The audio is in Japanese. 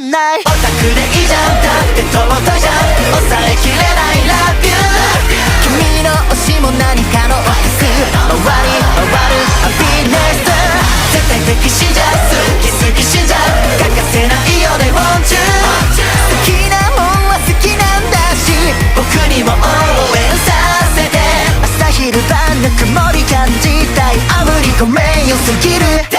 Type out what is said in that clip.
ない。オタクでいいじゃん、だって尊いじゃん、抑えきれない Love you。 君の推しも何かのオフィス、回り回るハピネス、絶対的信者、好き好き信者、欠かせないよね Won't you。 好きなもんは好きなんだし、僕にも応援させて。朝昼晩ぬくもり感じたい、あぶりごめんよすぎる。